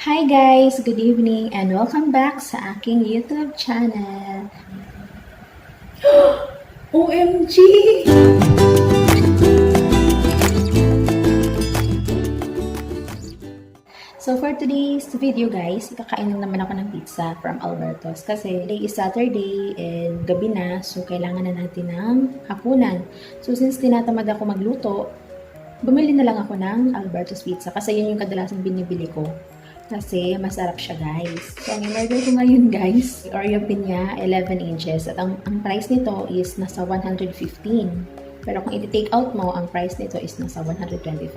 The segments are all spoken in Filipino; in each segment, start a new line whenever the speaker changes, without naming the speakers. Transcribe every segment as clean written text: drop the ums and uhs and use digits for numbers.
Hi guys! Good evening and welcome back sa aking YouTube channel. OMG! So for today's video guys, kakain naman ako ng pizza from Alberto's kasi today is Saturday and gabi na, so kailangan na natin ng hapunan. So since tinatamad ako magluto, bumili na lang ako ng Alberto's pizza kasi yun yung kadalasan binibili ko. Kasi masarap siya guys. So ang in-order ko ngayon guys, Oreo pin niya 11 inches at ang price nito is nasa 115. Pero kung i-take out mo, ang price nito is nasa 125.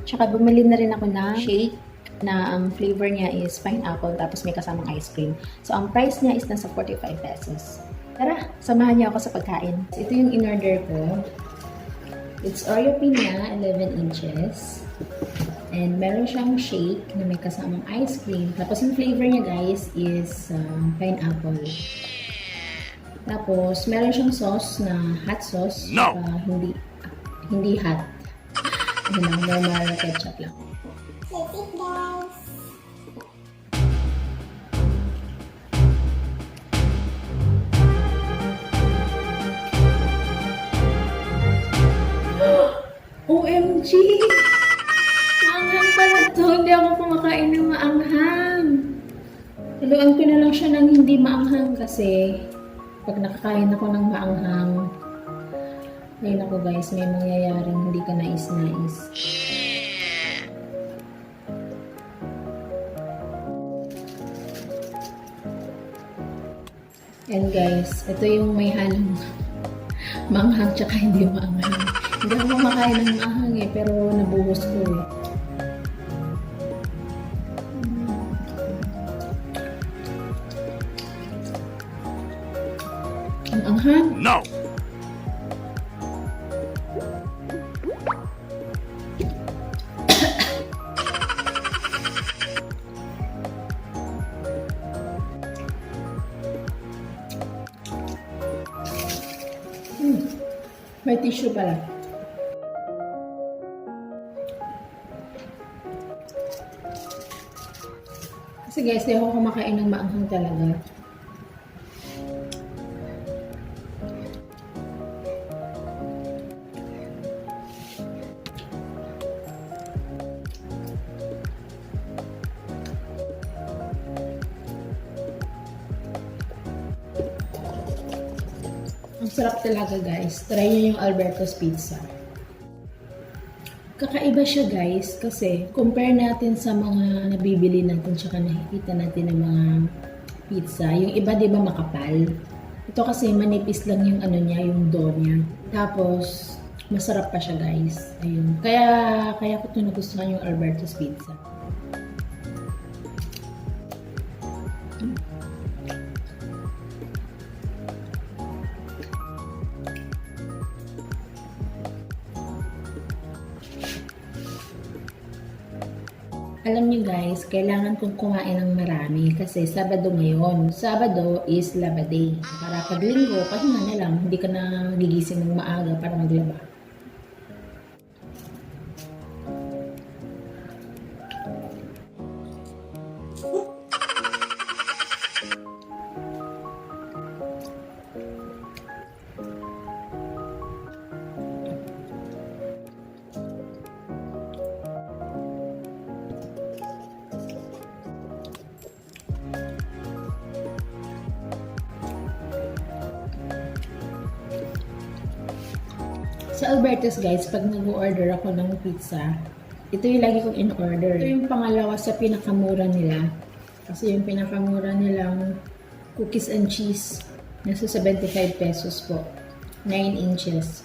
Tsaka bumili na rin ako ng shake na ang flavor niya is pineapple tapos may kasamang ice cream. So ang price niya is nasa 45 pesos. Tara, samahan niyo ako sa pagkain. Ito yung in-order ko. It's Oreo pin niya 11 inches. And meron siyang shake na may kasamang ice cream. Tapos yung flavor niya guys is pineapple. Tapos meron siyang sauce na hot sauce.
No!
Hindi hot. Ano lang, normal ketchup lang. OMG! Maanghang pala to. Hindi ako kumakain ng maanghang. Haluan ko na lang siya ng hindi maanghang kasi pag nakakain ako ng maanghang, ayun ako guys, may mangyayaring hindi ka nais-nais. And guys, ito yung may halong maanghang tsaka hindi maanghang. Hindi ako kumakain ng maanghang pero nabuhos ko eh. Ang anghang?
No!
May tissue pala. Kasi guys, di ako kumakain ng maanghang talaga. Ang sarap talaga guys. Try nyo yung Alberto's pizza. Kakaiba siya guys kasi compare natin sa mga nabibili natin tsaka nakikita natin ng mga pizza. Yung iba diba makapal? Ito kasi manipis lang yung ano niya, yung dough niya. Tapos masarap pa siya guys. Ayun. Kaya ko ito nagustuhan yung Alberto's pizza. Alam niyo guys, kailangan kong kumain ng marami kasi Sabado ngayon. Sabado is laba day. Para pag linggo, pahinga na lang. Hindi ka na gigising ng maaga para maglaba. Sa Alberto's guys, pag nag-order ako ng pizza, ito yung lagi kong in-order. Ito yung pangalawa sa pinakamura nila. Kasi yung pinakamura nilang cookies and cheese, nasa 75 pesos po. 9 inches.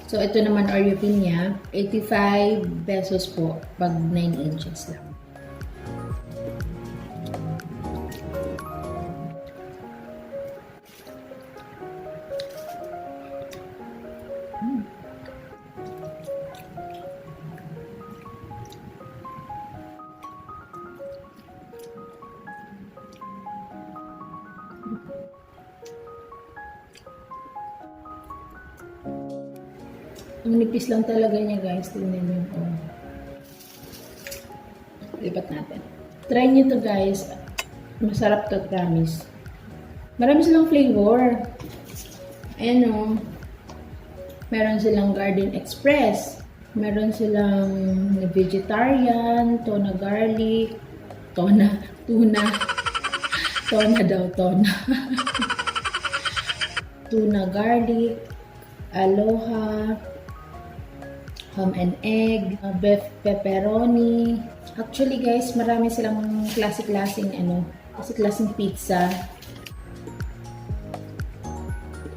So ito naman Oreo pin niya, 85 pesos po pag 9 inches lang. Ang nipis lang talaga niya guys. Tingnan niyo. Lipat natin. Try nyo to guys. Masarap to, promise. Marami silang flavor. Ayan o. Meron silang Garden Express. Meron silang vegetarian, tuna garlic, tuna. Tuna daw, tuna. Tuna garlic, aloha, ham and egg, beef pepperoni. Actually guys, marami silang klase-klaseng pizza.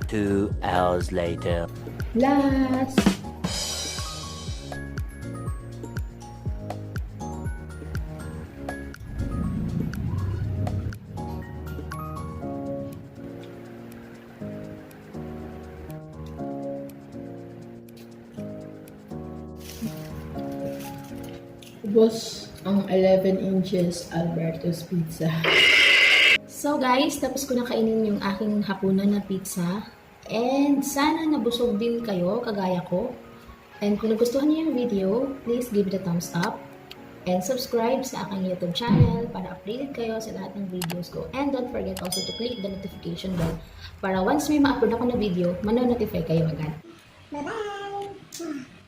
2 hours later.
Last! Ubos ang 11 inches Alberto's pizza. So guys, tapos ko na kainin yung aking hapunan na pizza. And sana nabusog din kayo, kagaya ko. And kung nagustuhan niyo yung video, please give it a thumbs up. And subscribe sa aking YouTube channel para updated kayo sa lahat ng videos ko. And don't forget also to click the notification bell para once may ma-upload ako na video, mano-notify kayo agad.
Bye-bye!